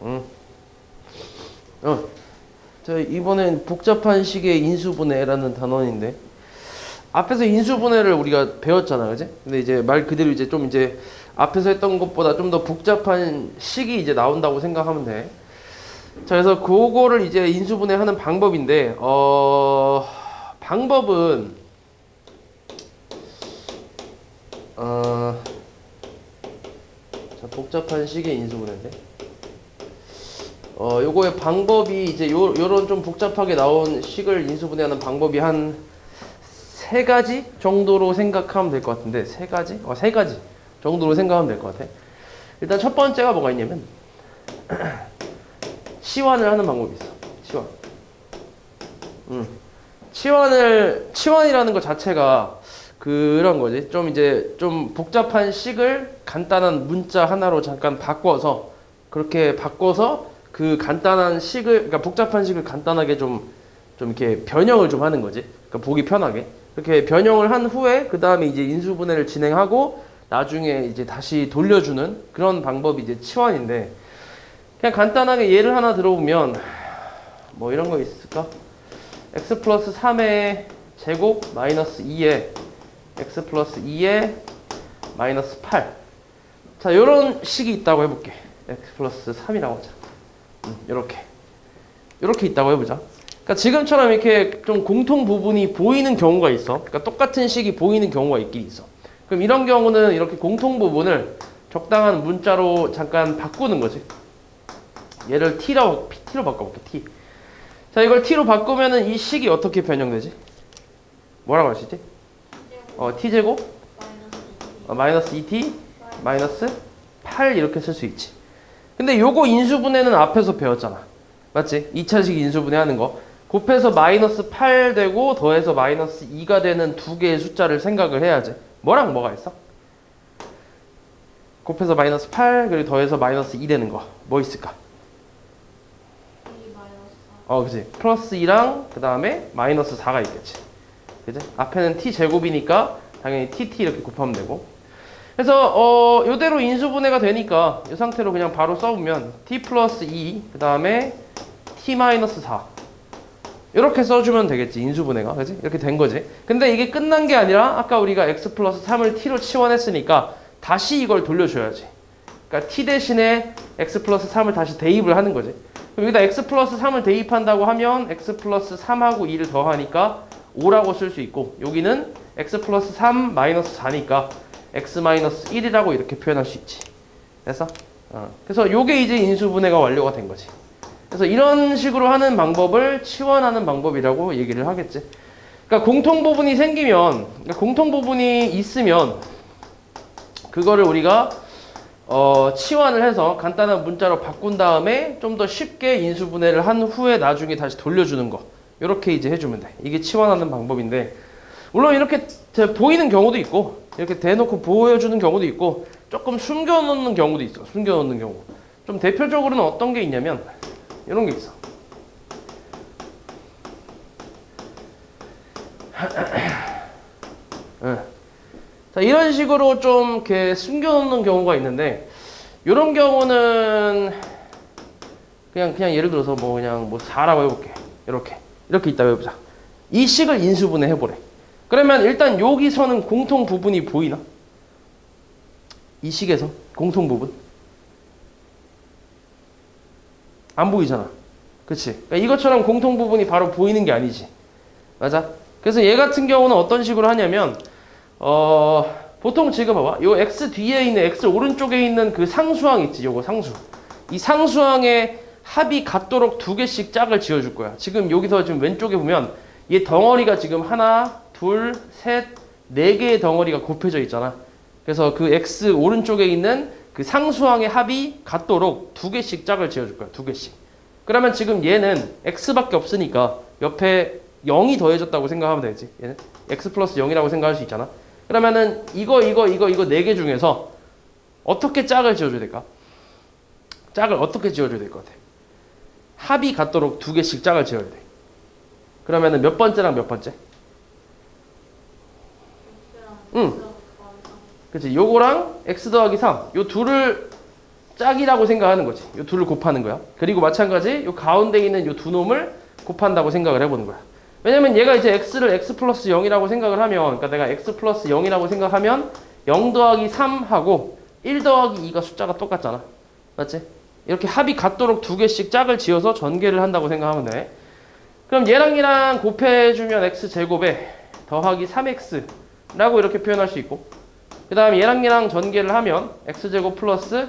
응. 자, 이번엔 복잡한 식의 인수분해라는 단원인데 앞에서 인수분해를 우리가 배웠잖아, 그지? 근데 이제 말 그대로 이제 좀 이제 앞에서 했던 것보다 좀 더 복잡한 식이 이제 나온다고 생각하면 돼. 자, 그래서 그거를 이제 인수분해하는 방법인데, 방법은 자, 복잡한 식의 인수분해인데, 요거의 방법이 이제 요런 좀 복잡하게 나온 식을 인수분해하는 방법이 한 세 가지 정도로 생각하면 될 것 같은데, 세 가지? 세 가지 정도로 생각하면 될 것 같아. 일단 첫 번째가 뭐가 있냐면, 치환을 하는 방법이 있어. 치환이라는 것 자체가 그런 거지. 좀 이제 좀 복잡한 식을 간단한 문자 하나로 잠깐 바꿔서, 그렇게 바꿔서 그 간단한 식을, 그러니까 복잡한 식을 간단하게 좀 이렇게 변형을 좀 하는 거지. 그러니까 보기 편하게. 그렇게 변형을 한 후에, 그 다음에 이제 인수분해를 진행하고, 나중에 이제 다시 돌려주는 그런 방법이 이제 치환인데, 그냥 간단하게 예를 하나 들어보면, 뭐 이런 거 있을까? x 플러스 3의 제곱 마이너스 2의 x 플러스 2의 마이너스 8. 자, 요런 식이 있다고 해볼게. x 플러스 3이라고 하자. 요렇게 있다고 해보자. 그러니까 지금처럼 이렇게 좀 공통 부분이 보이는 경우가 있어. 그러니까 똑같은 식이 보이는 경우가 있긴 있어. 그럼 이런 경우는 이렇게 공통 부분을 적당한 문자로 잠깐 바꾸는 거지. 얘를 t로 바꿔볼게. t. 자, 이걸 t로 바꾸면은 이 식이 어떻게 변형되지? 뭐라고 할 수 있지? t제곱 마이너스 2t 마이너스 8 이렇게 쓸 수 있지. 근데 요거 인수분해는 앞에서 배웠잖아. 맞지? 2차식 인수분해 하는 거. 곱해서 마이너스 8 되고 더해서 마이너스 2가 되는 두 개의 숫자를 생각을 해야지. 뭐랑 뭐가 있어? 곱해서 마이너스 8 그리고 더해서 마이너스 2 되는 거. 뭐 있을까? 그치. 플러스 2랑 그 다음에 마이너스 4가 있겠지. 그치? 앞에는 t제곱이니까 당연히 tt 이렇게 곱하면 되고. 그래서 요대로 인수분해가 되니까 이 상태로 그냥 바로 써보면 t 플러스 2 그 다음에 t 마이너스 4 이렇게 써주면 되겠지. 인수분해가. 그치? 이렇게 된 거지. 근데 이게 끝난 게 아니라 아까 우리가 x 플러스 3을 t로 치환했으니까 다시 이걸 돌려줘야지. 그러니까 t 대신에 x 플러스 3을 다시 대입을 하는 거지. 그럼 여기다 x 플러스 3을 대입한다고 하면 x 플러스 3하고 2를 더하니까 5라고 쓸 수 있고, 여기는 x 플러스 3 마이너스 4니까 x 마이너스 1이라고 이렇게 표현할 수 있지. 됐어? 그래서 요게 이제 인수분해가 완료가 된 거지. 그래서 이런 식으로 하는 방법을 치환하는 방법이라고 얘기를 하겠지. 그러니까 공통 부분이 생기면, 그러니까 공통 부분이 있으면 그거를 우리가 치환을 해서 간단한 문자로 바꾼 다음에 좀 더 쉽게 인수분해를 한 후에 나중에 다시 돌려주는 거. 이렇게 이제 해주면 돼. 이게 치환하는 방법인데, 물론 이렇게 보이는 경우도 있고, 이렇게 대놓고 보여주는 경우도 있고, 조금 숨겨놓는 경우도 있어. 숨겨놓는 경우. 좀 대표적으로는 어떤 게 있냐면, 이런 게 있어. 자, 이런 식으로 좀 이렇게 숨겨놓는 경우가 있는데, 이런 경우는 그냥 예를 들어서 뭐 그냥 뭐 4라고 해볼게. 이렇게 있다고 해보자. 이 식을 인수분해 해보래. 그러면 일단 여기서는 공통 부분이 보이나? 이 식에서 공통 부분 안 보이잖아. 그치? 그러니까 이것처럼 공통 부분이 바로 보이는 게 아니지. 맞아? 그래서 얘 같은 경우는 어떤 식으로 하냐면 보통 지금 봐봐. 요 x 뒤에 있는 x 오른쪽에 있는 그 상수항 있지. 요거 상수. 이 상수항의 합이 같도록 두 개씩 짝을 지어줄 거야. 지금 여기서 지금 왼쪽에 보면 얘 덩어리가 지금 하나, 둘, 셋, 네 개의 덩어리가 곱해져 있잖아. 그래서 그 x 오른쪽에 있는 그 상수항의 합이 같도록 두 개씩 짝을 지어줄 거야. 두 개씩. 그러면 지금 얘는 x밖에 없으니까 옆에 0이 더해졌다고 생각하면 되지. 얘는 x 플러스 0이라고 생각할 수 있잖아. 그러면은 이거 네 개 중에서 어떻게 짝을 지어줘야 될까? 짝을 어떻게 지어줘야 될 것 같아? 합이 같도록 두 개씩 짝을 지어야 돼. 그러면은 몇 번째랑 몇 번째? 그치. 요거랑 x 더하기 3. 요 둘을 짝이라고 생각하는 거지. 요 둘을 곱하는 거야. 그리고 마찬가지 요 가운데 있는 요 두 놈을 곱한다고 생각을 해보는 거야. 왜냐면 얘가 이제 x를 x 플러스 0이라고 생각을 하면, 그러니까 내가 x 플러스 0이라고 생각하면 0 더하기 3하고 1 더하기 2가 숫자가 똑같잖아. 맞지? 이렇게 합이 같도록 두 개씩 짝을 지어서 전개를 한다고 생각하면 돼. 그럼 얘랑 곱해주면 x제곱에 더하기 3x라고 이렇게 표현할 수 있고, 그 다음에 얘랑 전개를 하면 x제곱 플러스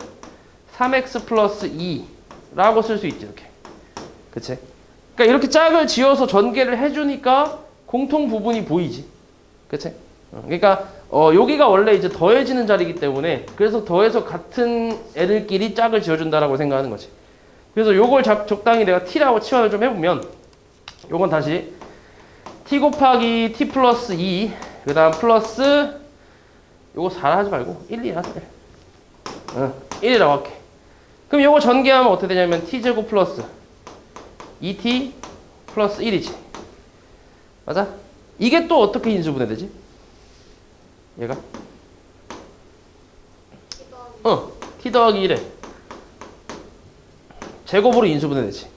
3x 플러스 2라고 쓸 수 있지, 이렇게. 그치? 그러니까 이렇게 짝을 지어서 전개를 해주니까 공통 부분이 보이지. 그치? 그러니까 여기가 원래 이제 더해지는 자리이기 때문에, 그래서 더해서 같은 애들끼리 짝을 지어준다라고 생각하는 거지. 그래서 요걸 적당히 내가 t라고 치환을 좀 해보면, 요건 다시 t 곱하기 t 플러스 2, 그 다음 플러스 요거 4라 하지 말고 1, 2라 하자. 1이라고 할게. 그럼 요거 전개하면 어떻게 되냐면 t제곱 플러스 2t 플러스 1이지. 맞아? 이게 또 어떻게 인수분해되지? 얘가? t 더하기 1에 제곱으로 인수분해되지.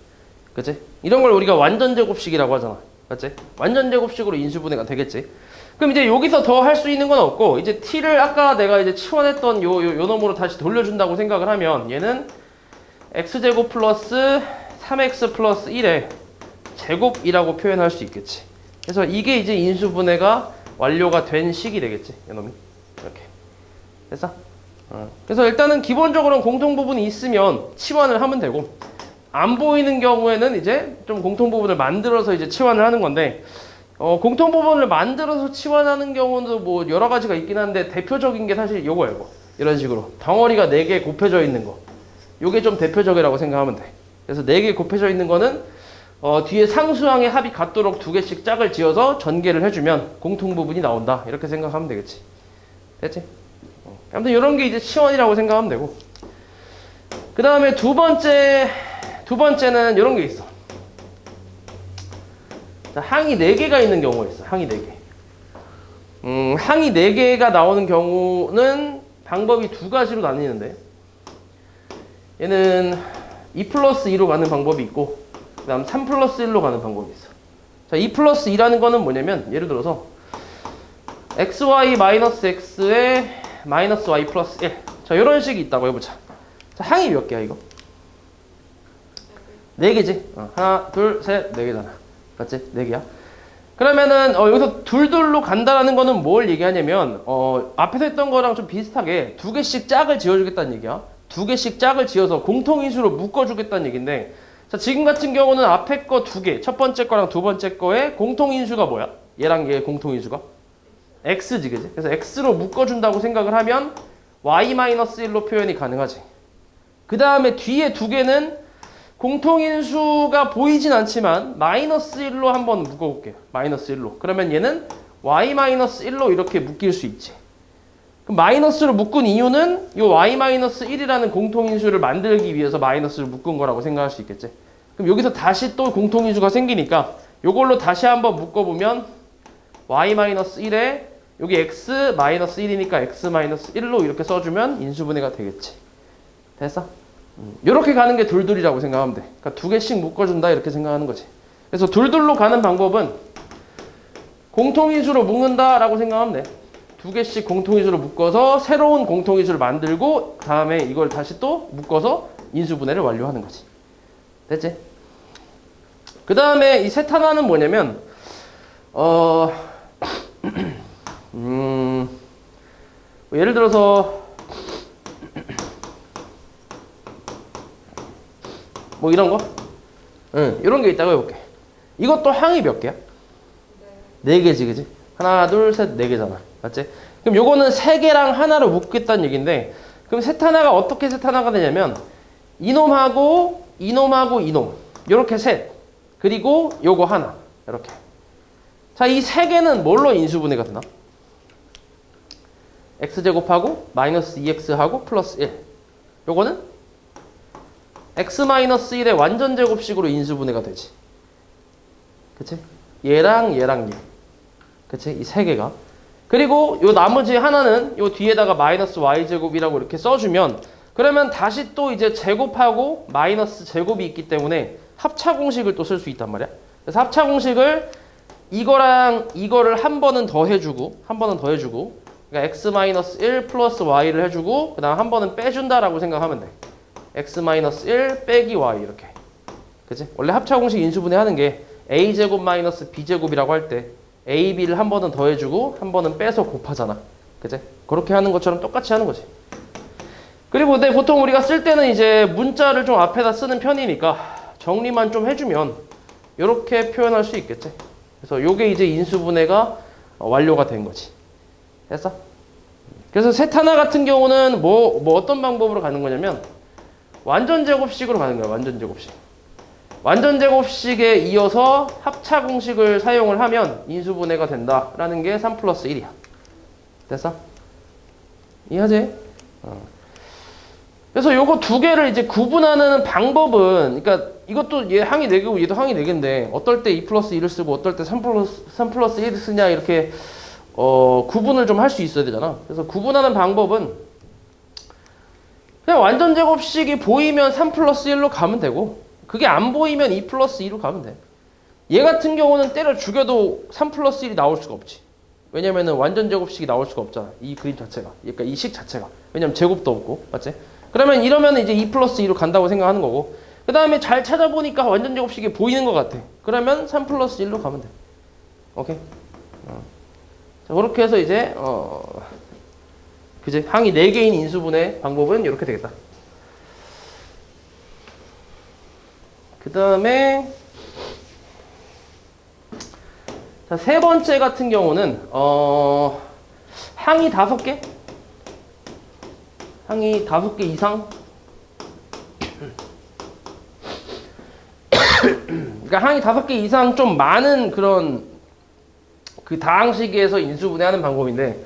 그치? 이런 걸 우리가 완전 제곱식이라고 하잖아. 맞지? 완전 제곱식으로 인수분해가 되겠지. 그럼 이제 여기서 더 할 수 있는 건 없고, 이제 t를 아까 내가 이제 치환했던 요 놈으로 다시 돌려준다고 생각을 하면, 얘는 x제곱 플러스 3x 플러스 1의 제곱이라고 표현할 수 있겠지. 그래서 이게 이제 인수분해가 완료가 된 식이 되겠지. 이놈이. 이렇게. 됐어? 그래서 일단은 기본적으로는 공통부분이 있으면 치환을 하면 되고, 안 보이는 경우에는 이제 좀 공통부분을 만들어서 이제 치환을 하는 건데, 공통부분을 만들어서 치환하는 경우도 뭐 여러 가지가 있긴 한데, 대표적인 게 사실 요거예요. 이거. 이런 식으로 덩어리가 4개 곱해져 있는 거, 요게 좀 대표적이라고 생각하면 돼. 그래서 4개 곱해져 있는 거는 뒤에 상수항의 합이 같도록 2개씩 짝을 지어서 전개를 해주면 공통부분이 나온다, 이렇게 생각하면 되겠지. 됐지? 아무튼 이런 게 이제 치환이라고 생각하면 되고, 그 다음에 두 번째는 이런 게 있어. 항이 4개가 있는 경우가 있어. 항이 4개. 항이 4개가 나오는 경우는 방법이 2가지로 나뉘는데, 얘는 2 플러스 2로 가는 방법이 있고, 그 다음 3 플러스 1로 가는 방법이 있어. 자, 2 플러스 2라는 거는 뭐냐면, 예를 들어서 xy 마이너스 x에 마이너스 y 플러스 1. 자, 이런 식이 있다고 해보자. 자, 항이 몇 개야 이거? 4개지? 하나, 둘, 셋, 4개잖아. 맞지? 4개야. 그러면은 여기서 둘둘로 간다라는 거는 뭘 얘기하냐면, 앞에서 했던 거랑 좀 비슷하게 2개씩 짝을 지어주겠다는 얘기야. 2개씩 짝을 지어서 공통인수로 묶어주겠다는 얘기인데, 자, 지금 같은 경우는 앞에 거 2개, 첫 번째 거랑 두 번째 거의 공통인수가 뭐야? 얘랑 얘의 공통인수가? x지, 그지? 그래서 x로 묶어준다고 생각을 하면 y-1로 표현이 가능하지. 그 다음에 뒤에 2개는 공통인수가 보이진 않지만 마이너스 1로 한번 묶어볼게요. 마이너스 1로. 그러면 얘는 y-1로 이렇게 묶일 수 있지. 그럼 마이너스로 묶은 이유는 이 y-1이라는 공통인수를 만들기 위해서 마이너스를 묶은 거라고 생각할 수 있겠지. 그럼 여기서 다시 또 공통인수가 생기니까 이걸로 다시 한번 묶어보면 y-1에 여기 x-1이니까 x-1로 이렇게 써주면 인수분해가 되겠지. 됐어? 이렇게 가는 게 둘둘이라고 생각하면 돼. 그러니까 2개씩 묶어준다, 이렇게 생각하는 거지. 그래서 둘둘로 가는 방법은 공통인수로 묶는다라고 생각하면 돼. 2개씩 공통인수로 묶어서 새로운 공통인수를 만들고, 그 다음에 이걸 다시 또 묶어서 인수분해를 완료하는 거지. 됐지? 그 다음에 이 셋 하나는 뭐냐면, 예를 들어서 뭐 이런 거? 이런 게 있다고 해볼게. 이것도 항이 몇 개야? 4개지, 그지? 하나, 둘, 셋, 4개잖아. 맞지? 그럼 요거는 3개랑 하나로 묶겠다는 얘기인데, 그럼 셋 하나가 어떻게 셋 하나가 되냐면, 이놈하고 이놈하고 이놈, 요렇게 셋, 그리고 요거 하나, 이렇게. 자, 이 3개는 뭘로 인수분해가 되나? x제곱하고 마이너스 2x하고 플러스 1. 요거는 x-1의 완전 제곱식으로 인수분해가 되지. 그치? 얘랑 얘랑 얘. 그치? 이 3개가. 그리고 요 나머지 하나는 요 뒤에다가 마이너스 y제곱이라고 이렇게 써주면 그러면 다시 또 이제 제곱하고 마이너스 제곱이 있기 때문에 합차 공식을 또 쓸 수 있단 말이야. 그래서 합차 공식을 이거랑 이거를 한 번은 더 해주고 그러니까 x-1 플러스 y를 해주고 그 다음 한 번은 빼준다라고 생각하면 돼. x-1 빼기 y 이렇게. 그치? 원래 합차 공식 인수분해 하는 게 a제곱 마이너스 b제곱이라고 할 때 a, b를 한 번은 더 해주고 한 번은 빼서 곱하잖아. 그치? 그렇게 하는 것처럼 똑같이 하는 거지. 그리고 근데 보통 우리가 쓸 때는 이제 문자를 좀 앞에다 쓰는 편이니까 정리만 좀 해주면 이렇게 표현할 수 있겠지. 그래서 요게 이제 인수분해가 완료가 된 거지. 됐어? 그래서 세타나 같은 경우는 뭐 어떤 방법으로 가는 거냐면 완전 제곱식으로 가는 거야. 완전 제곱식. 완전 제곱식에 이어서 합차 공식을 사용을 하면 인수분해가 된다라는 게 3 플러스 1이야. 됐어? 이해하지? 그래서 요거 두 개를 이제 구분하는 방법은, 그러니까 이것도 얘 항이 4개고 얘도 항이 4개인데 어떨 때 2 플러스 1을 쓰고 어떨 때 3 플러스 1을 쓰냐 이렇게 구분을 좀 할 수 있어야 되잖아. 그래서 구분하는 방법은 그냥 완전 제곱식이 보이면 3 플러스 1로 가면 되고 그게 안 보이면 2 플러스 2로 가면 돼. 얘 같은 경우는 때려 죽여도 3 플러스 1이 나올 수가 없지. 왜냐면은 완전 제곱식이 나올 수가 없잖아. 이 그림 자체가. 그러니까 이 식 자체가. 왜냐면 제곱도 없고. 맞지? 그러면 이러면 이제 2 플러스 2로 간다고 생각하는 거고 그 다음에 잘 찾아보니까 완전 제곱식이 보이는 것 같아. 그러면 3 플러스 1로 가면 돼. 오케이? 자, 그렇게 해서 이제 그제 항이 4개인 인수분해 방법은 이렇게 되겠다. 그 다음에 자, 세 번째 같은 경우는 항이 5개? 항이 5개 이상? 그러니까 항이 5개 이상 좀 많은 그런 그 다항식에서 인수분해하는 방법인데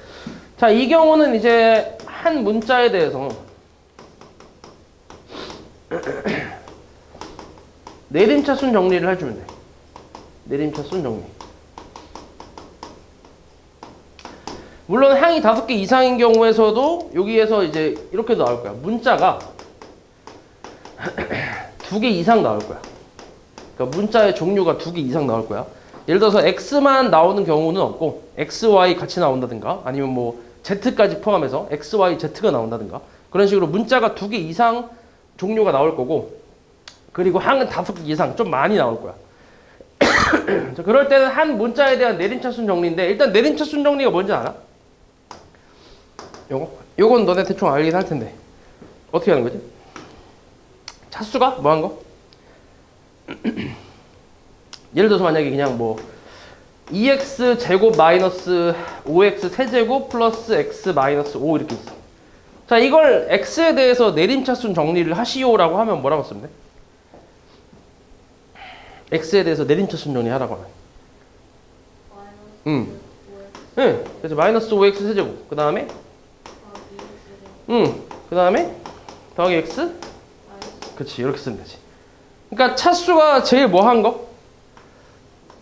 자, 이 경우는 이제 한 문자에 대해서 내림차순 정리를 해주면 돼. 내림차순 정리. 물론 항이 5개 이상인 경우에서도 여기에서 이제 이렇게 나올 거야. 문자가 2개 이상 나올 거야. 그러니까 문자의 종류가 2개 이상 나올 거야. 예를 들어서 x만 나오는 경우는 없고 x, y 같이 나온다든가 아니면 뭐 z까지 포함해서 x, y, z가 나온다든가 그런 식으로 문자가 2개 이상 종류가 나올 거고 그리고 항은 5개 이상 좀 많이 나올 거야. 자, 그럴 때는 한 문자에 대한 내림차순 정리인데 일단 내림차순 정리가 뭔지 알아? 요건 너네 대충 알긴 할 텐데 어떻게 하는 거지? 차수가 뭐 한 거? 예를 들어서 만약에 그냥 뭐 2x 제곱 마이너스 5x 세제곱 플러스 x 마이너스 5 이렇게 있어. 자, 이걸 x에 대해서 내림차순 정리를 하시오라고 하면 뭐라고 쓰면 돼? x에 대해서 내림차순 정리하라고 하면. 네, 그래서 마이너스 5x 세제곱. 그 다음에 그 다음에 더하기 x? 그치, 이렇게 쓰면 되지. 그러니까 차수가 제일 뭐 한 거?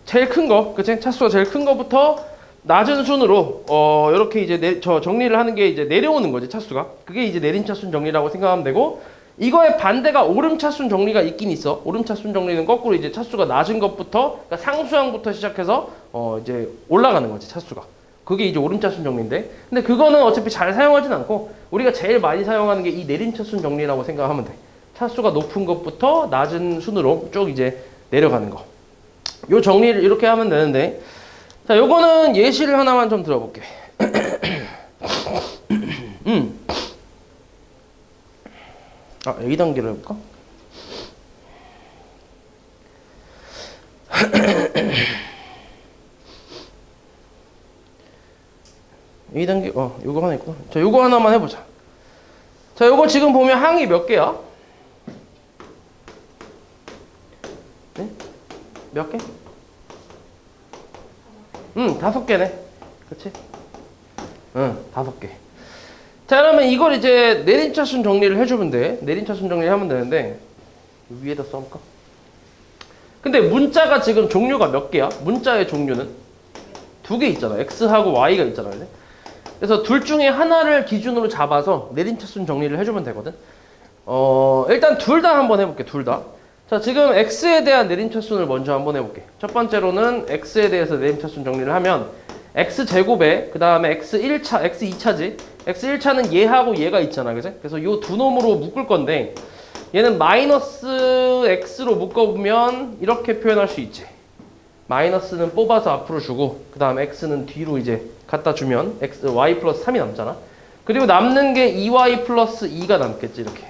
제일 큰 거, 그치? 차수가 제일 큰 거부터 낮은 순으로 이렇게 이제 정리를 하는 게 이제 내려오는 거지, 차수가. 그게 이제 내림차순 정리라고 생각하면 되고 이거의 반대가 오름차순 정리가 있긴 있어. 오름차순 정리는 거꾸로 이제 차수가 낮은 것부터 그러니까 상수항부터 시작해서 이제 올라가는 거지, 차수가. 그게 이제 오름차순 정리인데 근데 그거는 어차피 잘 사용하진 않고 우리가 제일 많이 사용하는 게 이 내림차순 정리라고 생각하면 돼. 차수가 높은 것부터 낮은 순으로 쭉 이제 내려가는 거. 요 정리를 이렇게 하면 되는데 자, 요거는 예시를 하나만 좀 들어볼게. A단계를 해볼까? A단계, 요거 하나 있구나. 자, 요거 하나만 해보자. 자, 요거 지금 보면 항이 몇 개야? 네? 몇 개? 5개네. 그치? 5개. 자, 그러면 이걸 이제 내림차순 정리를 해주면 돼. 내림차순 정리를 하면 되는데 위에다 써볼까? 근데 문자가 지금 종류가 몇 개야? 문자의 종류는 2개 있잖아. x하고 y가 있잖아. 그래서 둘 중에 하나를 기준으로 잡아서 내림차순 정리를 해주면 되거든. 일단 둘 다 한번 해볼게. 둘 다. 자, 지금 x에 대한 내림차순을 먼저 한번 해볼게. 첫 번째로는 x에 대해서 내림차순 정리를 하면 x제곱에 그 다음에 x1차, x2차지. x1차는 얘하고 얘가 있잖아. 그지? 그래서 요 두 놈으로 묶을 건데 얘는 마이너스 x로 묶어보면 이렇게 표현할 수 있지. 마이너스는 뽑아서 앞으로 주고 그 다음에 x는 뒤로 이제 갖다 주면 y 플러스 3이 남잖아. 그리고 남는 게 2y 플러스 2가 남겠지. 이렇게.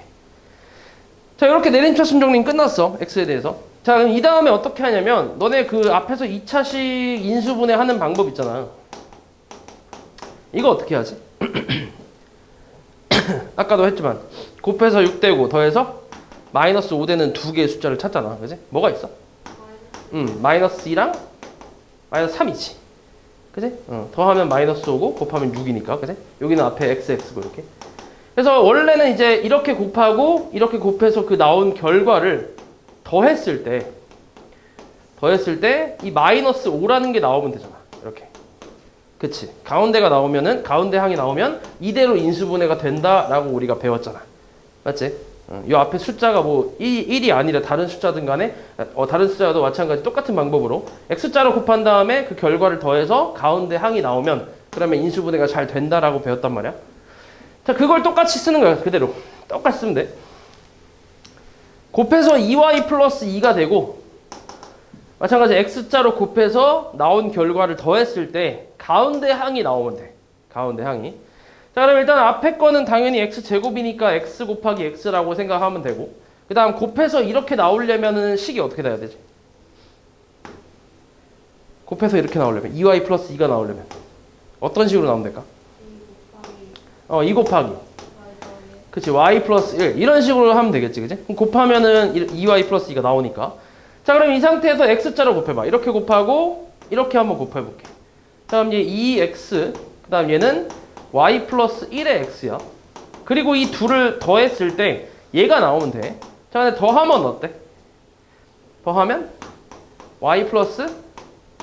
자, 이렇게 내림차순 정리는 끝났어. x에 대해서. 자, 그럼 이 다음에 어떻게 하냐면 너네 그 앞에서 2차식 인수분해 하는 방법 있잖아. 이거 어떻게 하지? 아까도 했지만 곱해서 6되고 더해서 마이너스 5되는 두 개의 숫자를 찾잖아. 그지? 뭐가 있어? 마이너스 2랑 마이너스 3이지. 그지? 더하면 마이너스 5고 곱하면 6이니까. 그지? 여기는 앞에 xx고 이렇게. 그래서 원래는 이제 이렇게 곱하고 이렇게 곱해서 그 나온 결과를 더했을 때 이 마이너스 5라는 게 나오면 되잖아. 이렇게. 그치? 가운데가 나오면은 가운데 항이 나오면 이대로 인수분해가 된다라고 우리가 배웠잖아. 맞지? 이 앞에 숫자가 뭐 1이 아니라 다른 숫자든 간에 다른 숫자도 마찬가지 똑같은 방법으로 x자로 곱한 다음에 그 결과를 더해서 가운데 항이 나오면 그러면 인수분해가 잘 된다라고 배웠단 말이야. 자, 그걸 똑같이 쓰는 거야. 그대로. 똑같이 쓰면 돼. 곱해서 2y 플러스 2가 되고 마찬가지 x자로 곱해서 나온 결과를 더했을 때 가운데 항이 나오면 돼. 가운데 항이. 자, 그럼 일단 앞에 거는 당연히 x제곱이니까 x 곱하기 x라고 생각하면 되고 그 다음 곱해서 이렇게 나오려면은 식이 어떻게 돼야 되지? 곱해서 이렇게 나오려면 2y 플러스 2가 나오려면 어떤 식으로 나오면 될까? 2 곱하기 그치 y 플러스 1 이런 식으로 하면 되겠지. 그치? 그럼 곱하면은 2y 플러스 2가 나오니까 자, 그럼 이 상태에서 x자로 곱해봐. 이렇게 곱하고 이렇게 한번 곱해볼게. 다음 얘 2x 그 다음 얘는 y 플러스 1의 x야. 그리고 이 둘을 더했을 때 얘가 나오면 돼. 자, 근데 더하면 어때? 더하면 y 플러스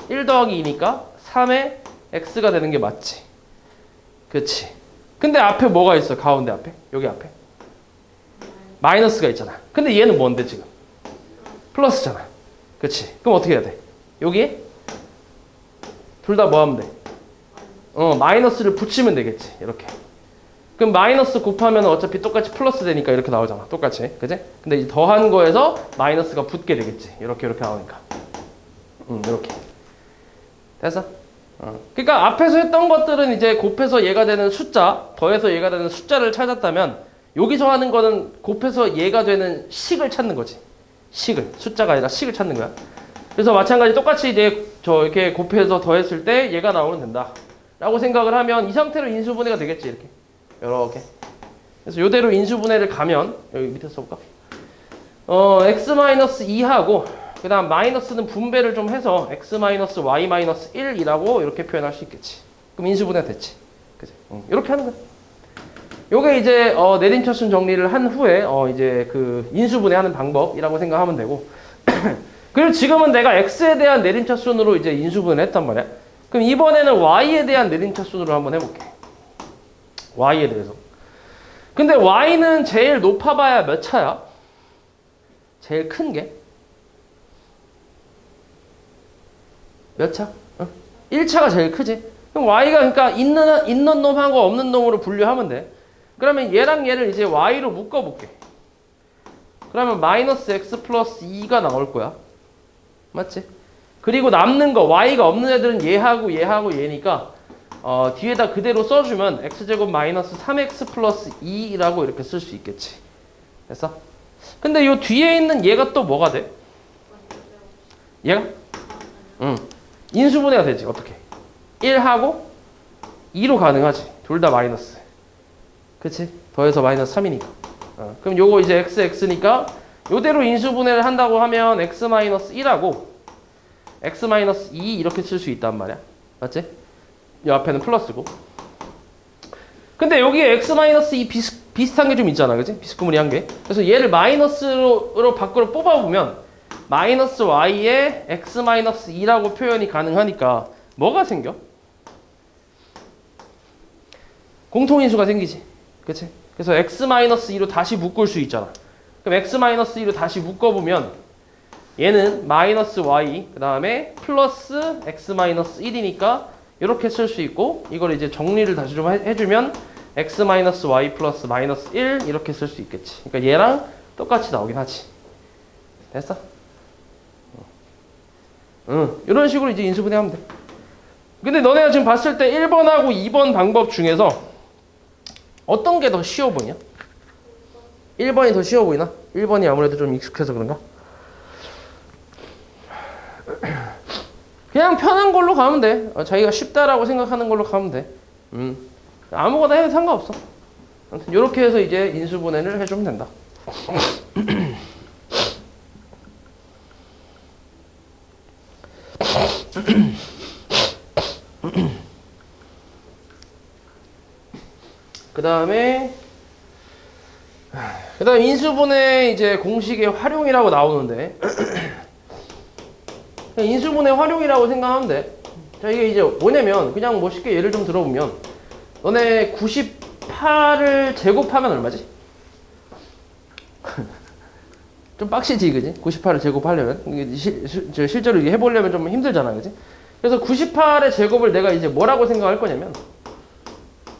1 더하기 2니까 3의 x가 되는 게 맞지. 그치? 근데 앞에 뭐가 있어? 가운데 앞에? 여기 앞에? 마이너스가 있잖아. 근데 얘는 뭔데 지금? 플러스잖아. 그치? 그럼 어떻게 해야 돼? 여기에? 둘 다 뭐 하면 돼? 마이너스를 붙이면 되겠지. 이렇게. 그럼 마이너스 곱하면 어차피 똑같이 플러스 되니까 이렇게 나오잖아. 똑같이. 그치? 근데 이 더한 거에서 마이너스가 붙게 되겠지. 이렇게 나오니까. 이렇게. 됐어? 그러니까 앞에서 했던 것들은 이제 곱해서 얘가 되는 숫자, 더해서 얘가 되는 숫자를 찾았다면 여기서 하는 거는 곱해서 얘가 되는 식을 찾는 거지. 식을. 숫자가 아니라 식을 찾는 거야. 그래서 마찬가지 똑같이 이제 이렇게 곱해서 더했을 때 얘가 나오면 된다. 라고 생각을 하면 이 상태로 인수분해가 되겠지. 이렇게. 이렇게. 그래서 이대로 인수분해를 가면 여기 밑에 써볼까? x-2하고 그 다음 마이너스는 분배를 좀 해서 x-y-1이라고 이렇게 표현할 수 있겠지. 그럼 인수분해가 됐지. 그치? 이렇게 하는 거야. 요게 이제 내림차순 정리를 한 후에 이제 그 인수분해 하는 방법이라고 생각하면 되고 그리고 지금은 내가 x에 대한 내림차순으로 이제 인수분해를 했단 말이야. 그럼 이번에는 y에 대한 내림차순으로 한번 해볼게. y에 대해서. 근데 y는 제일 높아봐야 몇 차야? 제일 큰 게? 몇 차? 1차가 제일 크지. 그럼 y가 그러니까 있는 놈하고 없는 놈으로 분류하면 돼. 그러면 얘랑 얘를 이제 y로 묶어볼게. 그러면 마이너스 x 플러스 2가 나올 거야. 맞지? 그리고 남는 거 y가 없는 애들은 얘하고 얘니까 뒤에다 그대로 써주면 x제곱 마이너스 3x 플러스 2라고 이렇게 쓸 수 있겠지. 됐어? 근데 요 뒤에 있는 얘가 또 뭐가 돼? 얘가? 인수분해가 되지. 어떻게? 1하고 2로 가능하지. 둘 다 마이너스. 그치? 더해서 마이너스 3이니까. 그럼 요거 이제 x니까 요대로 인수분해를 한다고 하면 x-1하고 x-2 이렇게 쓸 수 있단 말이야. 맞지? 이 앞에는 플러스고. 근데 여기에 x-2 비슷한 게 좀 있잖아. 그치? 비스무리한 게. 그래서 얘를 마이너스로 밖으로 뽑아보면 마이너스 y에 x-2라고 표현이 가능하니까 뭐가 생겨? 공통인수가 생기지. 그치? 그래서 x-2로 다시 묶을 수 있잖아. 그럼 x-2로 다시 묶어보면 얘는 마이너스 y 그 다음에 플러스 x-1이니까 이렇게 쓸 수 있고 이걸 이제 정리를 다시 좀 해주면 x-y 플러스 마이너스 1 이렇게 쓸 수 있겠지. 그러니까 얘랑 똑같이 나오긴 하지. 됐어? 응, 이런 식으로 이제 인수분해하면 돼. 근데 너네가 지금 봤을 때 1번하고 2번 방법 중에서 어떤 게 더 쉬워 보이냐? 1번이 더 쉬워 보이나? 1번이 아무래도 좀 익숙해서 그런가? 그냥 편한 걸로 가면 돼. 자기가 쉽다라고 생각하는 걸로 가면 돼. 아무거나 해도 상관없어. 아무튼 이렇게 해서 이제 인수분해를 해주면 된다. 그 다음에 인수분해 이제 공식의 활용이라고 나오는데 인수분해 활용이라고 생각하면 돼. 자, 이게 이제 뭐냐면 그냥 뭐 쉽게 예를 좀 들어보면 너네 98을 제곱하면 얼마지? 좀 빡시지, 그지? 98을 제곱하려면 이게 실제로 이게 해보려면 좀 힘들잖아, 그지? 그래서 98의 제곱을 내가 이제 뭐라고 생각할 거냐면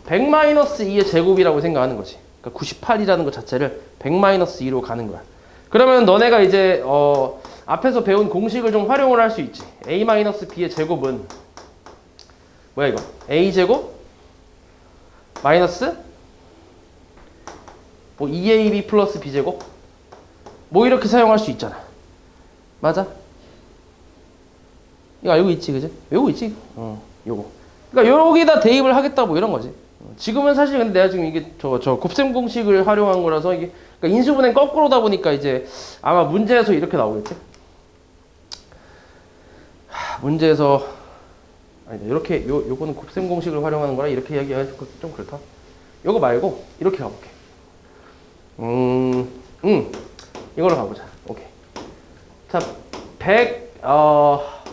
100-2의 제곱이라고 생각하는 거지. 그러니까 98이라는 것 자체를 100-2로 가는 거야. 그러면 너네가 이제 앞에서 배운 공식을 좀 활용을 할 수 있지. a-b의 제곱은 뭐야 이거? a제곱 마이너스 뭐 2ab 플러스 b제곱 뭐 이렇게 사용할 수 있잖아. 맞아? 이거 알고 있지, 그지? 외우고 있지? 요거. 그러니까 여기다 대입을 하겠다 뭐 이런 거지. 지금은 사실 근데 내가 지금 이게 저 곱셈 공식을 활용한 거라서 이게 그러니까 인수분해 거꾸로다 보니까 이제 아마 문제에서 이렇게 나오겠지. 문제에서 아니다 이렇게 요거는 곱셈 공식을 활용하는 거라 이렇게 이야기하기 좀 그렇다. 요거 말고 이렇게 가볼게. 이걸로 가보자. 오케이. 자,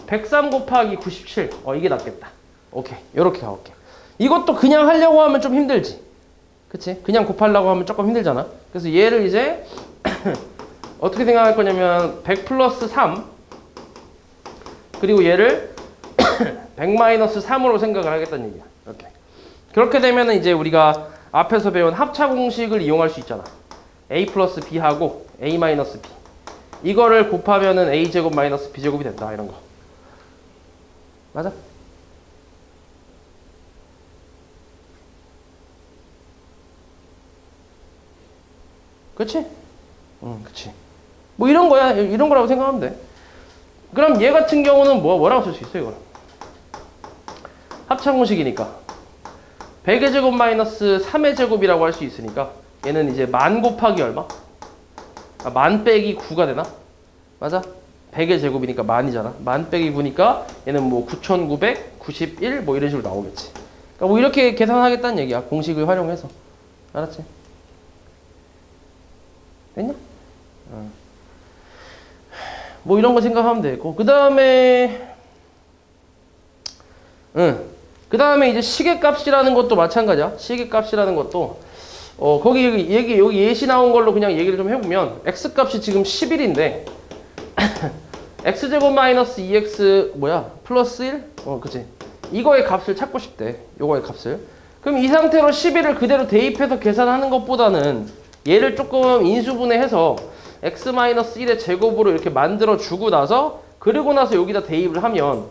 103 곱하기 97. 이게 낫겠다. 오케이. 요렇게 가볼게. 이것도 그냥 하려고 하면 좀 힘들지. 그치? 그냥 곱하려고 하면 조금 힘들잖아. 그래서 얘를 이제 어떻게 생각할 거냐면 100 플러스 3 그리고 얘를 100-3으로 생각을 하겠다는 얘기야. 이렇게. 그렇게 되면 이제 우리가 앞에서 배운 합차 공식을 이용할 수 있잖아. a 플러스 b하고 a 마이너스 b 이거를 곱하면은 a제곱 마이너스 b제곱이 된다. 이런 거. 맞아? 그치? 그치. 뭐 이런 거야. 이런 거라고 생각하면 돼. 그럼 얘 같은 경우는 뭐라고 쓸 수 있어, 이걸? 합차 공식이니까. 100의 제곱 마이너스 3의 제곱이라고 할 수 있으니까 얘는 이제 만 곱하기 얼마? 만 빼기 9가 되나? 맞아? 100의 제곱이니까 만이잖아. 만 빼기 9니까 얘는 뭐 9991 뭐 이런 식으로 나오겠지. 그러니까 뭐 이렇게 계산하겠다는 얘기야. 공식을 활용해서. 알았지? 됐냐? 뭐 이런 거 생각하면 되고 그 다음에 그 다음에 이제 시계값이라는 것도 마찬가지야. 시계값이라는 것도 거기 여기 예시 나온 걸로 그냥 얘기를 좀 해보면 x값이 지금 11인데 x제곱 마이너스 2x 뭐야 플러스 1? 그치. 이거의 값을 찾고 싶대. 요거의 값을. 그럼 이 상태로 11을 그대로 대입해서 계산하는 것보다는 얘를 조금 인수분해해서 x-1의 제곱으로 이렇게 만들어 주고 나서 그리고 나서 여기다 대입을 하면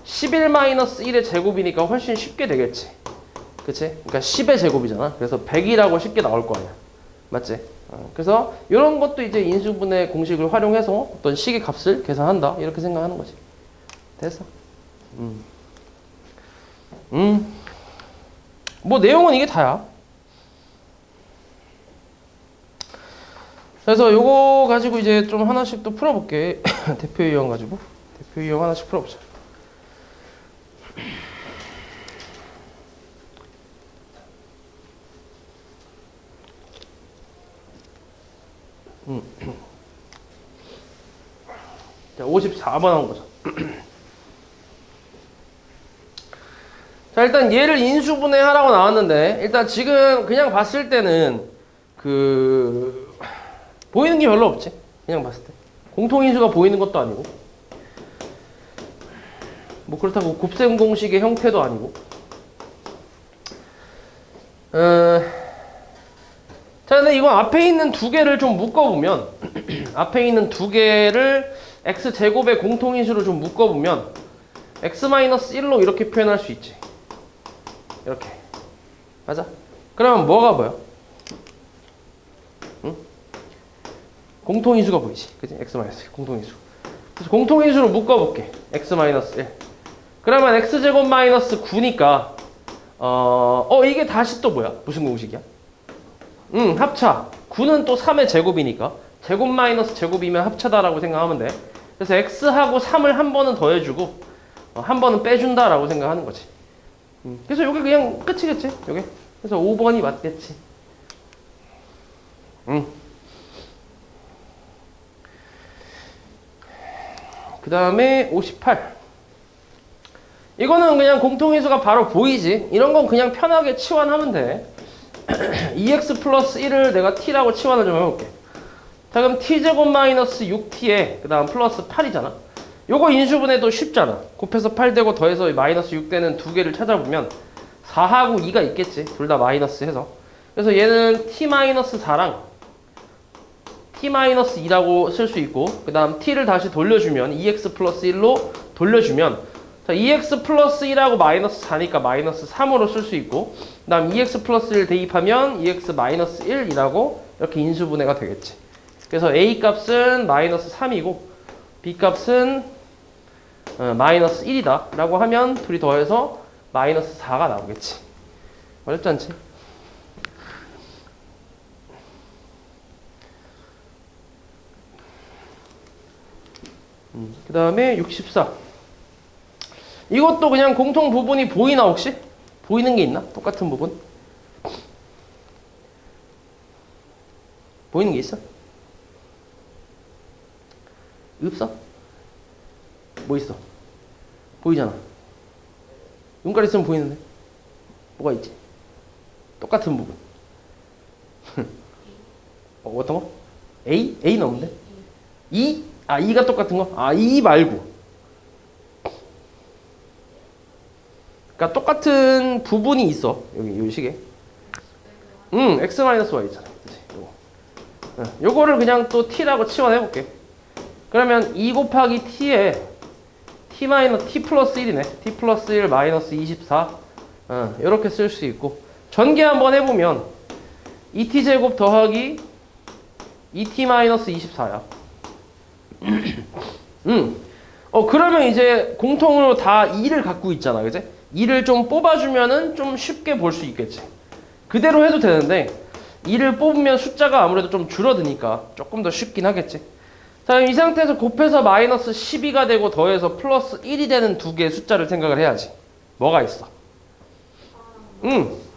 11-1의 제곱이니까 훨씬 쉽게 되겠지. 그치? 그러니까 10의 제곱이잖아. 그래서 100이라고 쉽게 나올 거 아니야. 맞지? 그래서 이런 것도 이제 인수분해 공식을 활용해서 어떤 식의 값을 계산한다. 이렇게 생각하는 거지. 됐어? 뭐 내용은 이게 다야. 그래서 요거 가지고 이제 좀 하나씩 또 풀어볼게. 대표 유형 가지고. 대표 유형 하나씩 풀어보자. 자, 54번 나온 거죠. 자, 일단 얘를 인수분해 하라고 나왔는데, 일단 지금 그냥 봤을 때는 보이는 게 별로 없지. 그냥 봤을 때. 공통인수가 보이는 것도 아니고. 뭐 그렇다고 곱셈 공식의 형태도 아니고. 자, 근데 이거 앞에 있는 두 개를 좀 묶어보면 앞에 있는 두 개를 x제곱의 공통인수로 좀 묶어보면 x-1로 이렇게 표현할 수 있지. 이렇게. 맞아? 그러면 뭐가 보여? 응? 공통인수가 보이지. 그치? x-1 공통인수. 그래서 공통인수로 묶어볼게. x-1. 그러면 x제곱 마이너스 9니까 이게 다시 또 뭐야? 무슨 공식이야? 합차. 9는 또 3의 제곱이니까 제곱 마이너스 제곱이면 합차다라고 생각하면 돼. 그래서 x하고 3을 한 번은 더해주고 한 번은 빼준다라고 생각하는 거지. 그래서 요게 그냥 끝이겠지? 요게. 그래서 5번이 맞겠지. 그 다음에 58. 이거는 그냥 공통인수가 바로 보이지. 이런 건 그냥 편하게 치환하면 돼. 2x 플러스 1을 내가 t라고 치환을 좀 해볼게. 자, 그럼 t제곱 마이너스 6t에 그 다음 플러스 8이잖아. 요거 인수분해도 쉽잖아. 곱해서 8 되고 더해서 마이너스 6 되는 두 개를 찾아보면 4하고 2가 있겠지. 둘 다 마이너스 해서. 그래서 얘는 t-4랑 t-2라고 쓸 수 있고, 그 다음 t를 다시 돌려주면 2x 플러스 1로 돌려주면, 자, 2x 플러스 1하고 마이너스 4니까 마이너스 3으로 쓸 수 있고, 그 다음 2x 플러스 1 대입하면 2x 마이너스 1이라고 이렇게 인수분해가 되겠지. 그래서 a 값은 마이너스 3이고 b 값은 마이너스 1이다 라고 하면 둘이 더해서 마이너스 4가 나오겠지. 어렵지 않지? 그 다음에 64. 이것도 그냥 공통 부분이 보이나 혹시? 보이는 게 있나? 똑같은 부분? 보이는 게 있어? 없어? 뭐 있어? 보이잖아. 눈깔 있으면 보이는데? 뭐가 있지? 똑같은 부분. 어떤 거? A? A 나오는데? E? 아, E가 똑같은 거? 아, E 말고. 그러니까 똑같은 부분이 있어. 여기 이 식에. x-y 있잖아. 그치? 요거를 그냥 또 t라고 치환해 볼게. 그러면 2 곱하기 t에 t 플러스 1이네. t 플러스 1 마이너스 24. 요렇게 쓸 수 있고. 전개 한번 해보면 2t 제곱 더하기 2t 마이너스 24야. 그러면 이제 공통으로 다 2를 갖고 있잖아. 그치? 2를 좀 뽑아주면은 좀 쉽게 볼 수 있겠지. 그대로 해도 되는데 2를 뽑으면 숫자가 아무래도 좀 줄어드니까 조금 더 쉽긴 하겠지. 자, 이 상태에서 곱해서 마이너스 12가 되고 더해서 플러스 1이 되는 두 개의 숫자를 생각을 해야지. 뭐가 있어?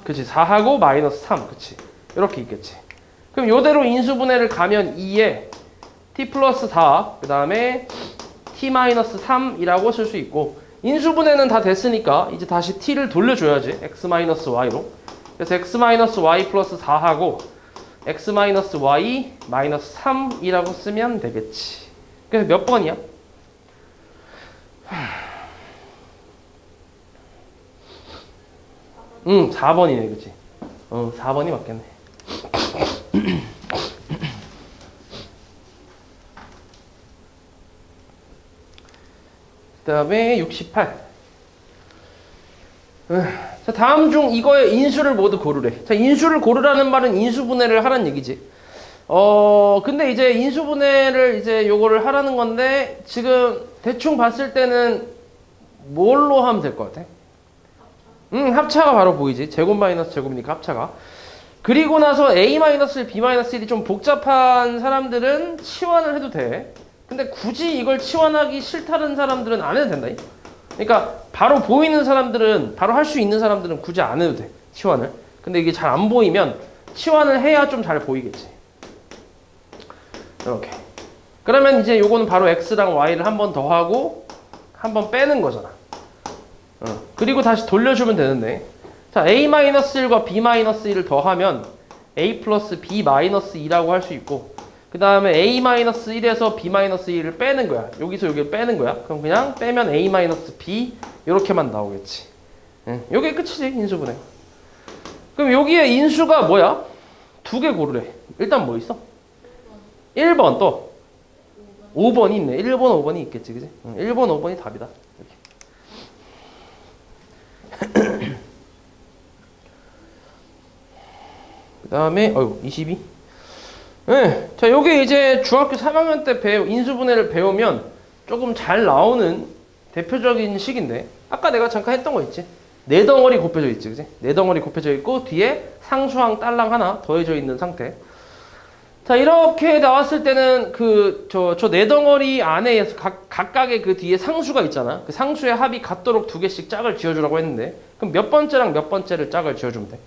그치. 4하고 마이너스 3. 그치. 이렇게 있겠지. 그럼 요대로 인수분해를 가면 2에 t 플러스 4, 그 다음에 t 마이너스 3이라고 쓸 수 있고, 인수분해는 다 됐으니까 이제 다시 t를 돌려줘야지. x 마이너스 y로. 그래서 x 마이너스 y 플러스 4하고 x 마이너스 y 마이너스 3이라고 쓰면 되겠지. 그래서 몇 번이야? 4번이네, 그치? 4번이 맞겠네. 그 다음에 68. 자, 다음 중 이거의 인수를 모두 고르래. 자, 인수를 고르라는 말은 인수분해를 하라는 얘기지. 근데 이제 인수분해를 이제 요거를 하라는 건데, 지금 대충 봤을 때는 뭘로 하면 될 것 같아? 합차가 바로 보이지. 제곱 마이너스 제곱이니까 합차가. 그리고 나서 a-1, b-1이 좀 복잡한 사람들은 치환을 해도 돼. 근데 굳이 이걸 치환하기 싫다는 사람들은 안 해도 된다. 그러니까 바로 보이는 사람들은, 바로 할 수 있는 사람들은 굳이 안 해도 돼. 치환을. 근데 이게 잘 안 보이면 치환을 해야 좀 잘 보이겠지. 이렇게. 그러면 이제 요거는 바로 x랑 y를 한 번 더하고 한 번 빼는 거잖아. 그리고 다시 돌려주면 되는데, 자, a-1과 b-1을 더하면 a 플러스 b 마이너스 2라고 할 수 있고, 그 다음에 a 마이너스 1에서 b 마이너스 2를 빼는 거야. 여기서 여기를 빼는 거야. 그럼 그냥 빼면 a 마이너스 b 이렇게만 나오겠지. 요게 끝이지, 인수분해. 그럼 여기에 인수가 뭐야? 두 개 고르래. 일단 뭐 있어? 1번 또 5번이 있네. 1번, 5번이 있겠지, 그지? 1번, 5번이 답이다. 그 다음에, 22. 네. 자, 요게 이제 중학교 3학년 때 인수분해를 배우면 조금 잘 나오는 대표적인 식인데, 아까 내가 잠깐 했던 거 있지? 네 덩어리 곱해져 있지, 그지? 네 덩어리 곱해져 있고, 뒤에 상수항 딸랑 하나 더해져 있는 상태. 자, 이렇게 나왔을 때는 저 네 덩어리 안에 각각의 그 뒤에 상수가 있잖아. 그 상수의 합이 같도록 두 개씩 짝을 지어주라고 했는데, 그럼 몇 번째랑 몇 번째를 짝을 지어주면 돼?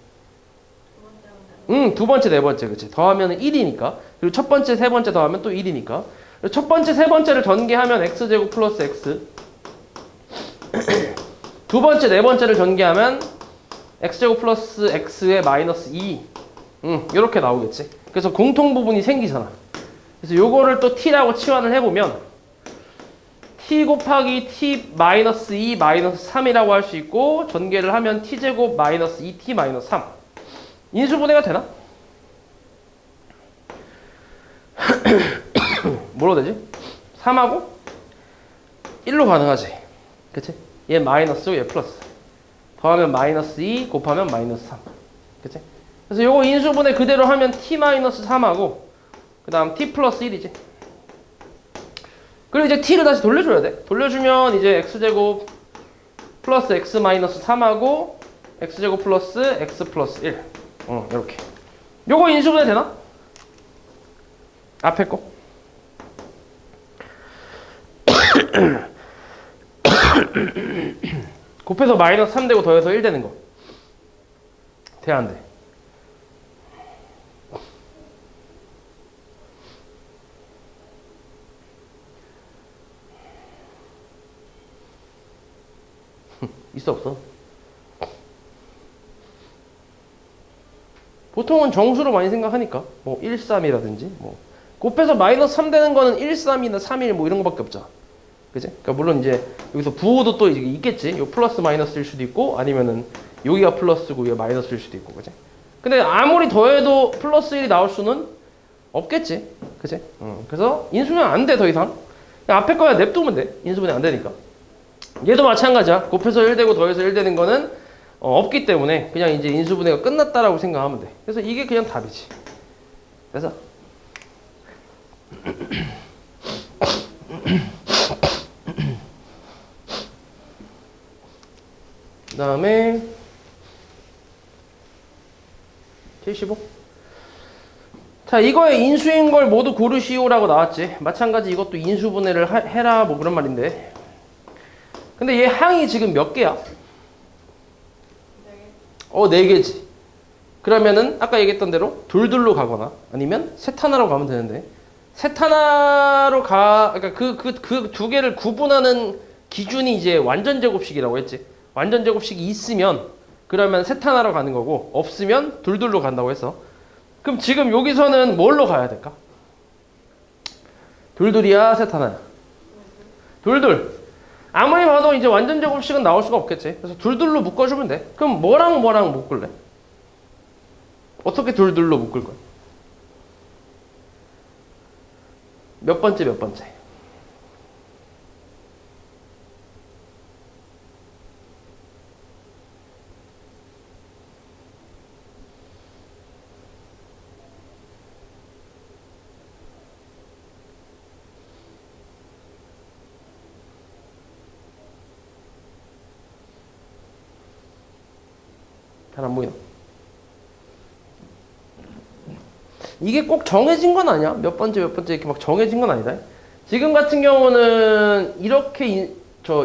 두 번째, 네 번째, 그치? 더하면 1이니까. 그리고 첫 번째, 세 번째 더하면 또 1이니까. 첫 번째, 세 번째를 전개하면 x제곱 플러스 x. 두 번째, 네 번째를 전개하면 x제곱 플러스 x의 마이너스 2. 이렇게 나오겠지. 그래서 공통 부분이 생기잖아. 그래서 요거를 또 t라고 치환을 해보면 t 곱하기 t 마이너스 2 마이너스 3이라고 할 수 있고, 전개를 하면 t제곱 마이너스 2t 마이너스 3. 인수분해가 되나? 뭐로 되지? 3하고 1로 가능하지. 그치? 얘 마이너스고 얘 플러스. 더하면 마이너스 2 곱하면 마이너스 3. 그치? 그래서 요거 인수분해 그대로 하면 t 마이너스 3하고 그 다음 t 플러스 1이지. 그리고 이제 t를 다시 돌려줘야 돼. 돌려주면 이제 x제곱 플러스 x 마이너스 3하고 x제곱 플러스 x 플러스 1. 이렇게. 요거 인수분해 되나? 앞에 거. 곱해서 마이너스 3 되고 더해서 1 되는 거. 돼, 안 돼? 있어, 없어? 보통은 정수로 많이 생각하니까 뭐 1, 3이라든지 뭐 곱해서 마이너스 3 되는 거는 1, 3이나 3, 1 뭐 이런 거밖에 없잖아. 그치? 그러니까 물론 이제 여기서 부호도 또 있겠지. 요 플러스 마이너스일 수도 있고 아니면은 여기가 플러스고 여기가 마이너스일 수도 있고. 그치? 근데 아무리 더해도 플러스 1이 나올 수는 없겠지. 그치? 그래서 인수분해 안 돼, 더 이상. 그냥 앞에 거야 냅두면 돼. 인수분해 안 되니까. 얘도 마찬가지야. 곱해서 1 되고 더해서 1 되는 거는 없기 때문에 그냥 이제 인수분해가 끝났다라고 생각하면 돼. 그래서 이게 그냥 답이지. 그래서 그 다음에 75. 자, 이거에 인수인 걸 모두 고르시오라고 나왔지. 마찬가지 이것도 인수분해를 해라 뭐 그런 말인데, 근데 얘 항이 지금 몇 개야? 4개지. 그러면은 아까 얘기했던 대로 둘둘로 가거나 아니면 셋 하나로 가면 되는데, 셋 하나로 그러니까 그 두 개를 구분하는 기준이 이제 완전 제곱식이라고 했지. 완전 제곱식이 있으면 그러면 셋 하나로 가는 거고, 없으면 둘둘로 간다고 했어. 그럼 지금 여기서는 뭘로 가야 될까? 둘둘이야, 셋 하나야? 둘둘. 아무리 봐도 이제 완전 제곱식은 나올 수가 없겠지. 그래서 둘둘로 묶어주면 돼. 그럼 뭐랑 뭐랑 묶을래? 어떻게 둘둘로 묶을 거야? 몇 번째, 몇 번째? 잘 안 보이나? 이게 꼭 정해진 건 아니야. 몇 번째 몇 번째 이렇게 막 정해진 건 아니다. 지금 같은 경우는 이렇게